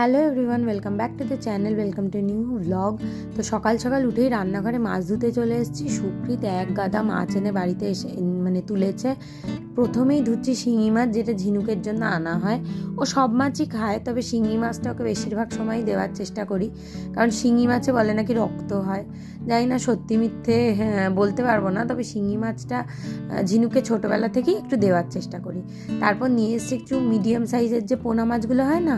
Hello everyone, welcome back to the channel, welcome to new blog. তো সকাল সকাল উঠেই রান্নাঘরে মাছ ধুতে চলে এসেছি। সুকৃত এক গাদা মাছ এনে বাড়িতে এসে তুলেছে। প্রথমেই ধুচ্ছি শিঙি মাছ, যেটা ঝিনুকের জন্য আনা হয়। ও সব মাছই খায়, তবে শিঙি মাছটা ওকে বেশিরভাগ সময় দেওয়ার চেষ্টা করি, কারণ শিঙি মাছে বলে নাকি রক্ত হয়। জানি না সত্যি মিথ্যে বলতে পারবো না, তবে শিঙি মাছটা ঝিনুকে ছোটোবেলা থেকেই একটু দেওয়ার চেষ্টা করি। তারপর নিয়ে এসছি একটু মিডিয়াম সাইজের যে পোনা মাছগুলো হয় না,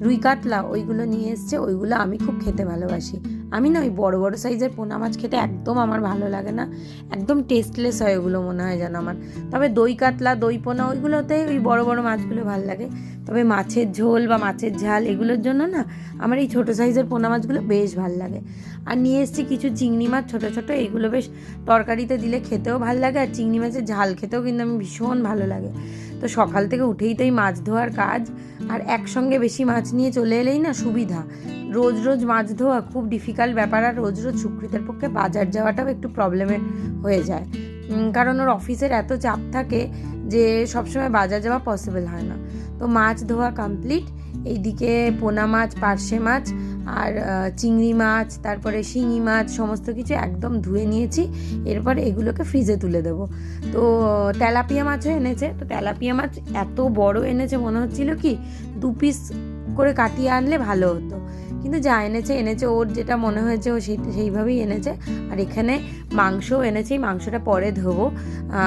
রুই কাতলা, ওইগুলো নিয়ে এসছে। ওইগুলো আমি খুব খেতে ভালোবাসি। আমি না ওই বড় বড় সাইজের পোনা মাছ খেতে একদম আমার ভালো লাগে না, একদম টেস্টলেস হয় ওগুলো, মনে হয় যেন আমার। তবে দই কাতলা, দই পোনা, ওইগুলোতে ওই বড় বড় মাছগুলো ভালো লাগে। তবে মাছের ঝোল বা মাছের ঝাল এগুলোর জন্য না আমার এই ছোটো সাইজের পোনা মাছগুলো বেশ ভালো লাগে। আর নিয়ে এসছি কিছু চিংড়ি মাছ, ছোটো ছোটো। এইগুলো বেশ তরকারিতে দিলে খেতেও ভালো লাগে, আর চিংড়ি মাছের ঝাল খেতেও কিন্তু আমি ভীষণ ভালো লাগে। তো সকাল থেকে উঠেই তো এই মাছ ধোয়ার কাজ, আর একসঙ্গে বেশি মাছ নিয়ে চলে এলেই না সুবিধা। রোজ রোজ মাছ ধোয়া খুব ডিফিকাল্ট ব্যাপার, আর রোজ রোজ সুকৃতের পক্ষে বাজার যাওয়াটাও একটু প্রবলেমের হয়ে যায়, কারণ ওর অফিসের এত চাপ থাকে যে সবসময় বাজার যাওয়া পসিবল হয় না। তো মাছ ধোয়া কমপ্লিট। এইদিকে পোনা মাছ, পার্শে মাছ আর চিংড়ি মাছ, তারপরে শিঙি মাছ, সমস্ত কিছু একদম ধুয়ে নিয়েছি। এরপর এগুলোকে ফ্রিজে তুলে দেবো। তো তেলাপিয়া মাছও এনেছে। তো তেলাপিয়া মাছ এত বড় এনেছে, মনে হচ্ছিল কি 2 পিস করে কাটিয়ে আনলে ভালো হতো, কিন্তু যা এনেছে ওর যেটা মনে হয়েছে ও সেইভাবেই এনেছে। আর এখানে মাংসও এনেছে, এই মাংসটা পরে ধোবো।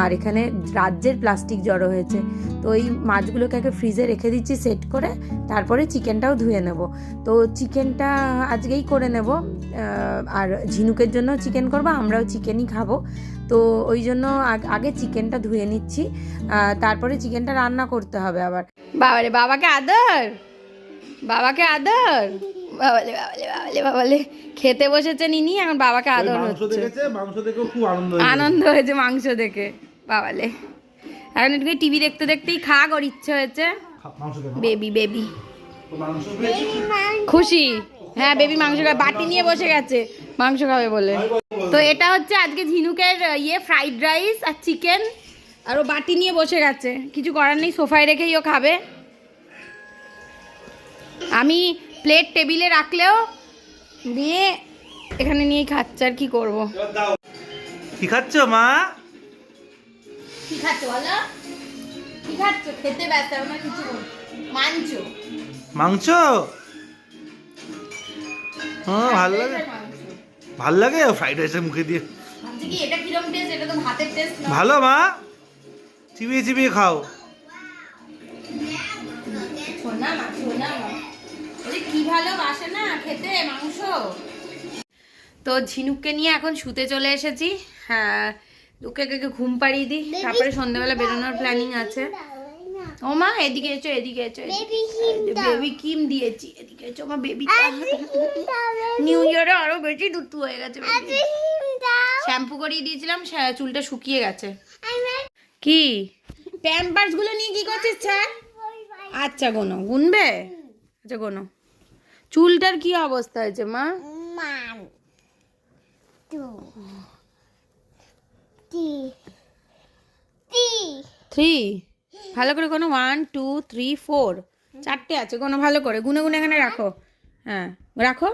আর এখানে রাজ্যের প্লাস্টিক জড়ো হয়েছে। তো এই মাছগুলোকে আগে ফ্রিজে রেখে দিচ্ছি সেট করে, তারপরে চিকেনটাও ধুয়ে নেব। তো চিকেনটা আজকেই করে নেব, আর ঝিনুকের জন্য চিকেন করবো, আমরাও চিকেনই খাবো। তো ওই জন্য আগে চিকেনটা ধুয়ে নিচ্ছি, তারপরে চিকেনটা রান্না করতে হবে আবার। বাবারে বাবাকে আদর, বাবাকে আদর, বাবালে বাবালে বাবালে বাবালে। খেতে বসেছে নিনি, এখন বাবাকে আদর হচ্ছে। মাংস দেখে খুব আনন্দ হয়েছে মাংস দেখে, বাবালে। এখন একটু টিভি দেখতে দেখতেই খাক, ওর ইচ্ছে হয়েছে। বেবি বেবি খুশি, হ্যাঁ বেবি মাংস খাবে, বাটি নিয়ে বসে গেছে মাংস খাবে বলে। তো এটা হচ্ছে আজকে ঝিনুকের ফ্রাইড রাইস আর চিকেন, আর ও বাটি নিয়ে বসে গেছে। কিছু করার নেই, সোফায় রেখেই ও খাবে। আমি প্লেট টেবিলে রাখলেও দিয়ে এখানে নিয়েই খাচ্ছে, আর কি করব। কি খাচ্ছ মা? কি খাচ্ছ বলো, কি খাচ্ছ? খেতে ব্যস্ত, আমার কিছু মাংস। মাংস? হ্যাঁ, ভালো লাগে, ভালো লাগে ফ্রাইড রাইসের মুখে দিয়ে। ভাবছি কি এটা কিরকম টেস্ট, এটা তো ভাতের টেস্ট না। ভালো মা, চিবিয়ে চিবিয়ে খাও। শোনা মা, শোনা মা, ওরে কি ভালোবাসে না খেতে মাংস। তো ঝিনুককে নিয়ে এখন শুতে চলে এসেছি। হ্যাঁ, ওকে ঘুম পাড়িয়ে দিই, তারপরে সন্ধ্যাবেলা বেরোনোর প্ল্যানিং আছে। ও মা এদিকে এসো, এদিকে এসো। বেবি কিম দিয়েছি, এদিকে এসো মা। বেবি নিউ ইয়ারে আরো বেশি দুধ হয়ে গেছে। শ্যাম্পু করিয়ে দিয়েছিলাম, চুলটা শুকিয়ে গেছে। কি প্যাম্পার্স গুলো নিয়ে কি করছিস স্যার? আচ্ছা গোনো, গুনবে? আচ্ছা গোনো। চুলটার কি অবস্থা হয়েছে মা? 3 ভালো করে কোনো 1 2 3 4 4টে আছে, কোনো ভালো করে গুনে গুনে এখানে রাখো। হ্যাঁ রাখো,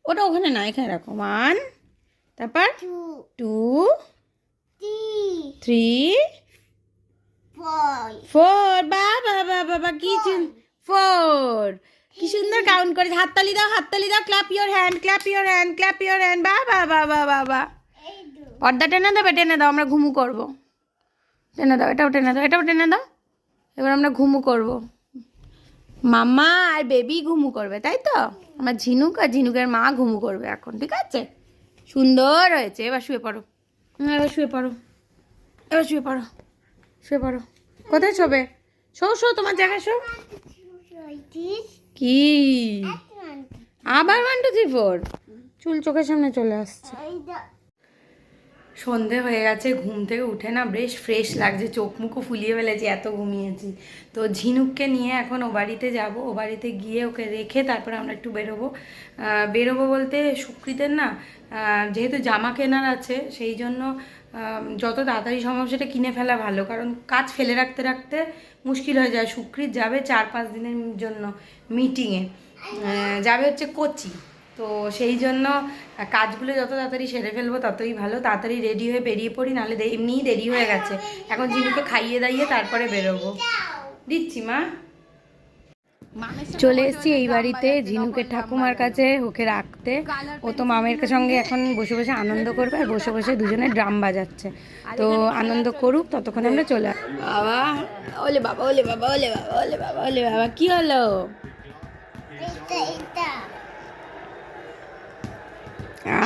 ওটা ওখানে না, এখানে রাখো। 1, তারপর 2 3 4। বাবা বাবা কি 4, কি সুন্দর কাউন্ট করে। হাততালি দাও, হাততালি দাও। Clap your hand, clap your hand, clap your hand. বাবা বাবা বাবা। পর্দা টেনে দেবে? টেনে দাও, আমরা ঘুমু করবো। টেনে দাও, এটাও টেনে দাও, এটাও টেনে দাও। এবার আমরা ঘুমু করব। মাম্মা আর বেবি ঘুমু করবে, তাই তো? আমার ঝিনুক আর ঝিনুকের মা ঘুমু করবে এখন, ঠিক আছে? সুন্দর হয়েছে। এবার শুয়ে পড়ো, এবার শুয়ে পড়ো, এবার শুয়ে পড়ো, শুয়ে পড়ো। কোথায় শোবে? শো শো, তোমার জায়গায় শো। কি আবার 1 2 3 4? চুল চোখের সামনে চলে আসছে। সন্ধে হয়ে গেছে, ঘুম থেকে উঠে না বেশ ফ্রেশ লাগছে, চোখ মুখও ফুলিয়ে ফেলেছি, এত ঘুমিয়েছি। তো ঝিনুককে নিয়ে এখন ও বাড়িতে যাবো। ও বাড়িতে গিয়ে ওকে রেখে তারপরে আমরা একটু বেরোবো বলতে সুকৃতের না যেহেতু জামা কেনার আছে, সেই জন্য যত তাড়াতাড়ি সম্ভব সেটা কিনে ফেলা ভালো, কারণ কাজ ফেলে রাখতে রাখতে মুশকিল হয়ে যায়। সুকৃত যাবে 4-5 দিনের জন্য মিটিংয়ে, যাবে হচ্ছে কোচি। তো সেই জন্য কাজগুলো যত তাড়াতাড়ি সেরে ফেলবো ততই ভালো। তাড়াতাড়ি রেডি হয়ে বেরিয়ে পড়ি, নাহলে এমনিই দেরি হয়ে গেছে। এখন ঝিনুকে খাইয়ে দাইয়ে তারপরে বেরোবো। দিচ্ছি মা। চলে এসেছি এই বাড়িতে ঝিনুকের ঠাকুমার কাছে ওকে রাখতে। ও তো মামের সঙ্গে এখন বসে বসে আনন্দ করবে, আর বসে বসে দুজনে ড্রাম বাজাচ্ছে। তো আনন্দ করুক, ততক্ষণ আমরা চলে বাবা। ওলে বাবা, ওলে বাবা, ওলে বাবা, ওলে বাবা, ওলে বাবা। কি হলো?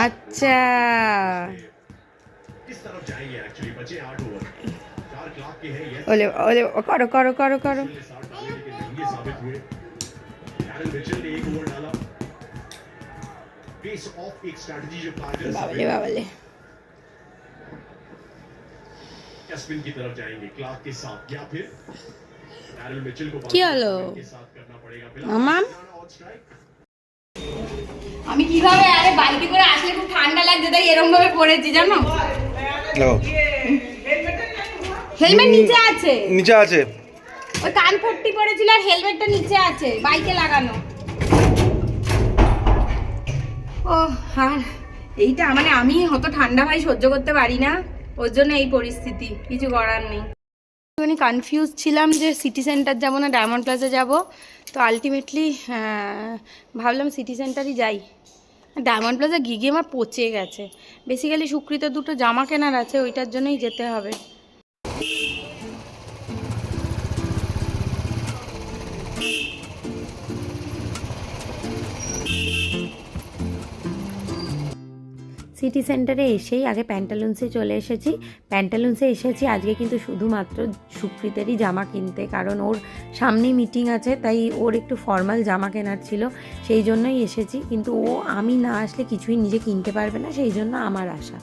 আচ্ছা, ওলে ওলে করো করো করো করো। বাবলে বাবলে की तरफ जाएंगे क्लार्क के साथ या फिर डैरिल मिचेल को কি হলো के साथ करना पड़ेगा মামা? আমি কিভাবে আরে বাইকে করে আসলে খুব ঠান্ডা লাগছে, তাই এরকম ভাবে পড়েছি জানো। হেলমেট নিচে আছে, নিচে আছে। ওই কান পট্টি পড়েছিল আর হেলমেটটা নিচে আছে বাইকে লাগানো। ও আর এইটা মানে আমি অত ঠান্ডা ভাই সহ্য করতে পারি না, ওর জন্য এই পরিস্থিতি, কিছু করার নেই। একটুখানি কনফিউজ ছিলাম যে সিটি সেন্টার যাবো না ডায়মন্ড প্লাজা যাব। তো আলটিমেটলি ভাবলাম সিটি সেন্টারই যাই। ডায়মন্ড প্লাজা গিয়ে আমার পচে গেছে। বেসিক্যালি সুকৃত দুটো জামা কেনার আছে, ওইটার জন্যই যেতে হবে। সিটি সেন্টারে এসেই আগে প্যান্টালুন্সে চলে এসেছি। প্যান্টালুন্সে এসেছি আজকে কিন্তু শুধুমাত্র সুকৃতেরই জামা কিনতে, কারণ ওর সামনেই মিটিং আছে, তাই ওর একটু ফর্মাল জামা কেনার ছিল, সেই জন্যই এসেছি। কিন্তু ও আমি না আসলে কিছুই নিজে কিনতে পারবে না, সেই জন্য আমার আশা।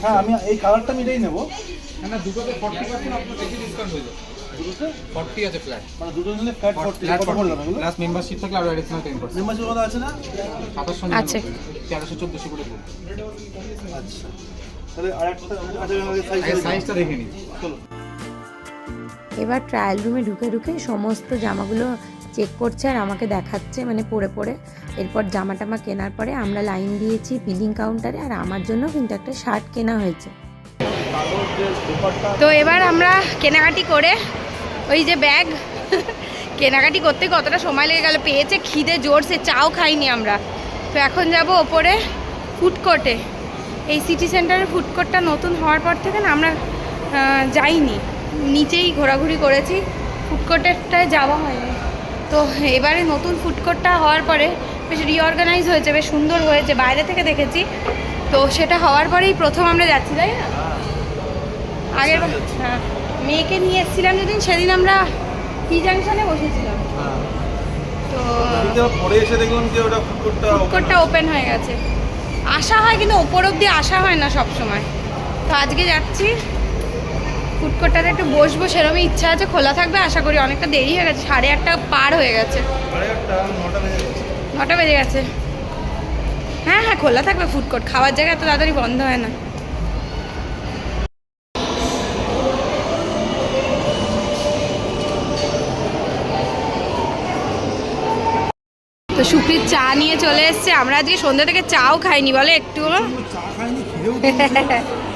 হ্যাঁ, আমি এই কালারটা মিলেই নেব। না দুটোতে 40% আপনার বেশি ডিসকাউন্ট হয়ে যাবে। দুটোতে 40 আছে ফ্ল্যাট। মানে দুটো নিলে ফ্ল্যাট 40 কত পড়লাম এগুলো? প্লাস মেম্বারশিপ থাকলে আরো অ্যাডিশনাল 10%। মেম্বারশিপ কথা আছে না? 2799 আছে। 1300-1400 করে পড়বে। আচ্ছা, তাহলে আরেকটা আচ্ছা আগে সাইজটা দেখে নিন। চলো। এবার ট্রায়াল রুমে ঢুকে ঢুকে সমস্ত জামাগুলো চেক করছে আর আমাকে দেখাচ্ছে, মানে পরে পরে। এরপর জামা টামা কেনার পরে আমরা লাইন দিয়েছি বিলিং কাউন্টারে, আর আমার জন্য কিন্তু একটা শার্ট কেনা হয়েছে। তো এবার আমরা কেনাকাটি করে ওই যে ব্যাগ কেনাকাটি করতে কতটা সময় লেগে গেল, পেয়েছে খিদে জোরসে, চাও খাইনি আমরা। তো এখন যাব ওপরে ফুড কোর্টে। এই সিটি সেন্টারের ফুড কোর্টটা নতুন হওয়ার পর থেকে না আমরা যাইনি, নিচেই ঘোরাঘুরি করেছি, ফুড কোর্টেরটায় যাওয়া হয়নি। তো এবারে নতুন ফুড কোর্টটা হওয়ার পরে বেশ রিঅর্গানাইজ হয়েছে, বেশ সুন্দর হয়েছে, বাইরে থেকে দেখেছি। তো সেটা হওয়ার পরেই প্রথম আমরা যাচ্ছি, তাই না? আগের হ্যাঁ, মেয়েকে নিয়ে এসেছিলাম যেদিন, সেদিন আমরা টি জাংশনে বসেছিলাম। তো পরে এসে দেখলাম যে ওটা ফুড কোর্টটা ওপেন হয়ে গেছে। আসা হয় কিন্তু ওপর অব্দি আসা হয় না সব সময়। তো আজকে যাচ্ছি ফুড কোর্টটাতে একটু বসবো, সেরকমই ইচ্ছা আছে। খোলা থাকবে আশা করি, অনেকটা দেরি হয়ে গেছে, 8:30 পার হয়ে গেছে, 9টা বেজে গেছে। হ্যাঁ হ্যাঁ, খোলা থাকবে ফুড কোর্ট, খাওয়ার জায়গা এত তাড়াতাড়ি বন্ধ হয় না। তো সুকৃত চা নিয়ে চলে এসছে। আমরা আজকে সন্ধ্যা থেকে চাও খাইনি, বলে একটু চা খাইনি, খিদেও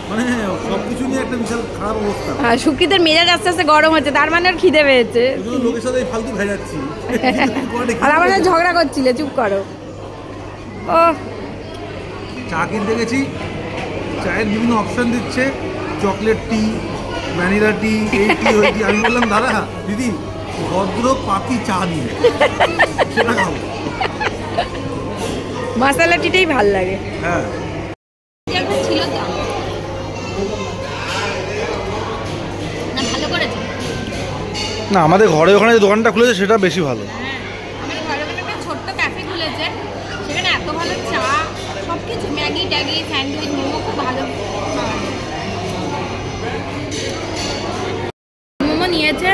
মানে সবকিছু নিয়ে একটা বিশাল খারাপ অবস্থা। সুকৃতের মেজাজ আস্তে আস্তে গরম হচ্ছে, তার মানে ওর খিদে পেয়েছে। লোকের সাথে ফালতু ভেজাচ্ছি আর আমার সাথে ঝগড়া করছিলে, চুপ করো। ও চা কিনতে গেছি, চায়ের বিভিন্ন অপশন দিচ্ছে, চকলেট টি, ভ্যানিলা টি, এই টি, ওই টি। আমি বললাম দাদা দিদি ভদ্র পাতি চা দিন, সেটা খাবো। মশলা টিটাই ভাল লাগে। হ্যাঁ, ছিল তো না, ভালো করেছে। না, আমাদের ঘরে ওখানে যে দোকানটা খুলেছে সেটা বেশি ভালো। হ্যাঁ, আমাদের ঘরে ওখানে একটা ছোট্ট ক্যাফে খুলেছে, সেখানে এত ভালো চা, সব কিছু, ম্যাগি ট্যাগি, স্যান্ডউইচ, মোমো খুব ভালো। মোমো নিয়েছে,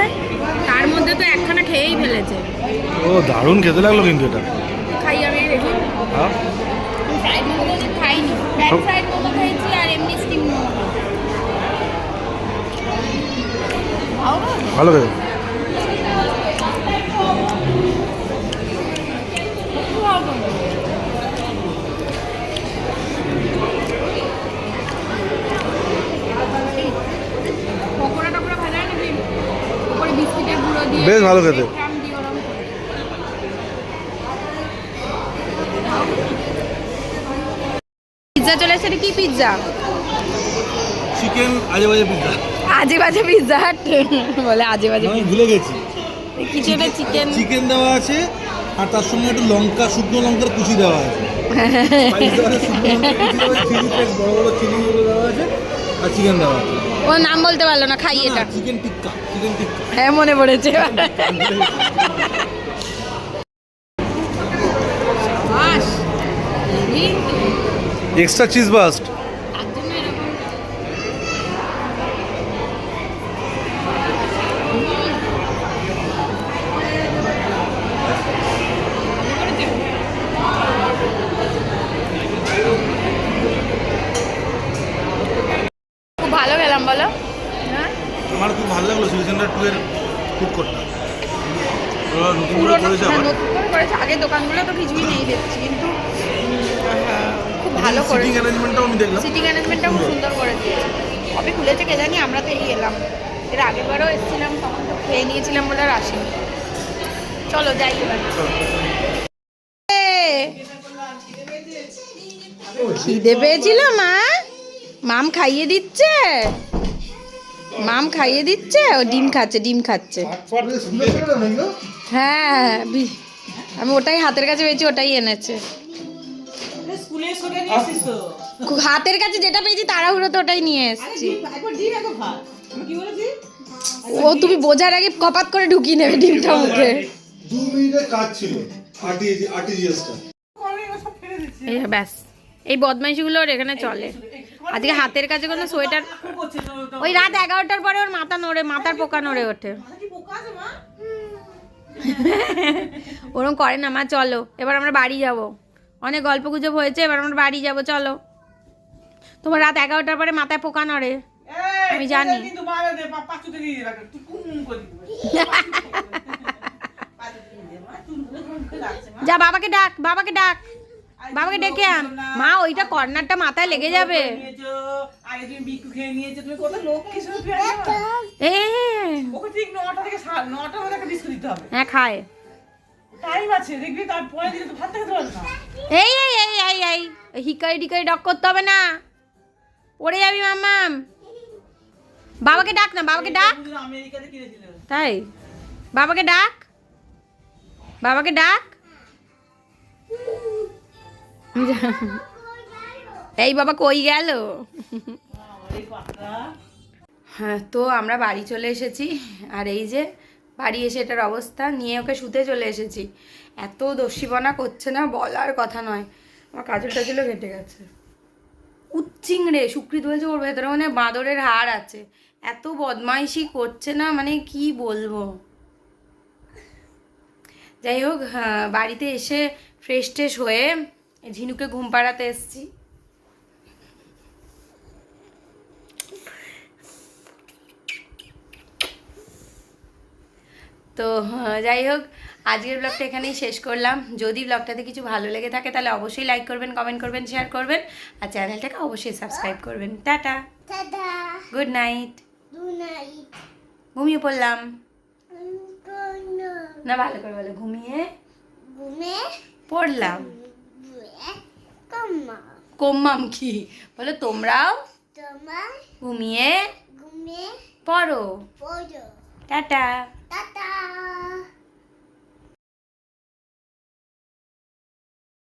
তার মধ্যে তো একখানা খেয়েই ফেলেছে। ও দারুণ খেতে লাগলো কিন্তু এটা। খাই আমি, দেখি। হ্যাঁ, ফ্রাইড মোমো তো খাইনি, প্যান ফ্রাইড মোমো খেয়েছি আর এমনি স্টিম মোমো। ভালো খেতে। ভালো খেতে। পিৎজা চলে এসেছে, কি পিৎজা? চিকেন আজে বাজে পিৎজা। আজে বাজে পিৎজা বলে, আজে বাজে আমি ভুলে গেছি। কিছু একটা চিকেন চিকেন দেওয়া আছে আর তার সঙ্গে একটু লঙ্কা, শুকনো লঙ্কার কুচি দেওয়া আছে। Spice দেওয়া আছে, শুকনো লঙ্কার কুচি দেওয়া আছে, চিলি ফ্লেক্স বড় বড় চিলিগুলো দেওয়া আছে আর চিকেন দেওয়া আছে। ও নাম বলতে পারলো না, খাই এটা। Chicken tikka, chicken tikka. হ্যাঁ মনে পড়েছে। Extra cheese burst. খুব ভালো গেলাম বলো। হ্যাঁ আমার খুব ভালো লাগলো সিটি সেন্টার 2 এর ফুড কোর্টটা। ওরা নতুন করে পুরোটা করেছে আবার। নতুন করে করেছে, আগে দোকানগুলো তো কিছুই নেই দেখছি, কিন্তু খুব ভালো সিটিং করেছে। অ্যারেঞ্জমেন্টটাও আমি দেখলাম। সিটিং অ্যারেঞ্জমেন্টটা খুব সুন্দর করে দিয়েছে। কবে খুলেছে কে জানি, আমরা তো এই এলাম, এর আগেরবারও এসেছিলাম, তখন তো খেয়ে নিয়েছিলাম বলে আর আসিনি। চলো যাই এবার। খিদে পেয়েছিল মা, মাম খাইয়ে দিচ্ছে, মাম খাইয়ে দিচ্ছে, ও ডিম খাচ্ছে, ডিম খাচ্ছে। হ্যাঁ আমি ওটাই হাতের কাছে পেয়েছি, ওটাই এনেছে। হাতের কাছে যেটা পেয়েছি তাড়াহুড়ো তো ওটাই নিয়ে এসেছি। ও তুমি বোঝার আগে কপাত করে ঢুকিয়ে নেবে ডিমটা মুখে। 2 মিনিটের কাজ ছিল আরটিজিএসটা। এই ব্যাস, এই বদমাইশিগুলোর এখানে চলে। আজকে হাতের কাছে কোনো সোয়েটার, ওই রাত 11টার পরে ওর মাথা নড়ে, মাথার পোকা নড়ে ওঠে। ওরম করে না মা, চলো এবার আমরা বাড়ি যাব, অনেক গল্প গুজব হয়েছে, এবার আমরা বাড়ি যাব, চলো। তোমার রাত 11টার পরে মাথায় পোকা নড়ে, আমি জানি। যা বাবাকে ডাক, বাবাকে ডাক, বাবাকে ডেকে আন। মা ওইটা কর্নারটা মাথায় লেগে যাবে। হ্যাঁ খায়। এই এই এই এই এই হিকাই ডিকাই ডক করতে হবে না, পড়ে যাবি মাম্মাম। বাবাকে ডাক না, বাবাকে ডাক। তাই বাবাকে ডাক, বাবাকে ডাক। এই বাবা কই গেল? হ্যাঁ তো আমরা বাড়ি চলে এসেছি, আর এই যে বাড়ি এসে এটার অবস্থা, নিয়ে ওকে শুতে চলে এসেছি। এত দস্যিপনা করছে না, বলার কথা নয়। আমার কাজল টাজলও ঘেটে গেছে, উচ্চিংড়ে। সুকৃত বলছে ওর ভেতরে মানে বাঁদরের হাড় আছে, এত বদমাইশি করছে না, মানে কি বলবো। যাই হোক, বাড়িতে এসে ফ্রেশ ট্রেশ হয়ে ঝিনুকে ঘুম পাড়াতে এসেছি। তো যাই হোক, আজকের ব্লগটা এখানেই শেষ করলাম। যদি ব্লগটাতে কিছু ভালো লেগে থাকে তাহলে অবশ্যই লাইক করবেন, কমেন্ট করবেন, শেয়ার করবেন, আর চ্যানেলটাকে অবশ্যই সাবস্ক্রাইব করবেন। Tata, good night. ঘুমিয়ে পড়লাম না, ভালো করে বলো, ঘুমিয়ে পড়লাম। কম্মাম কি বলো? তোমরাও ঘুমিয়ে পড়ো। টাটা।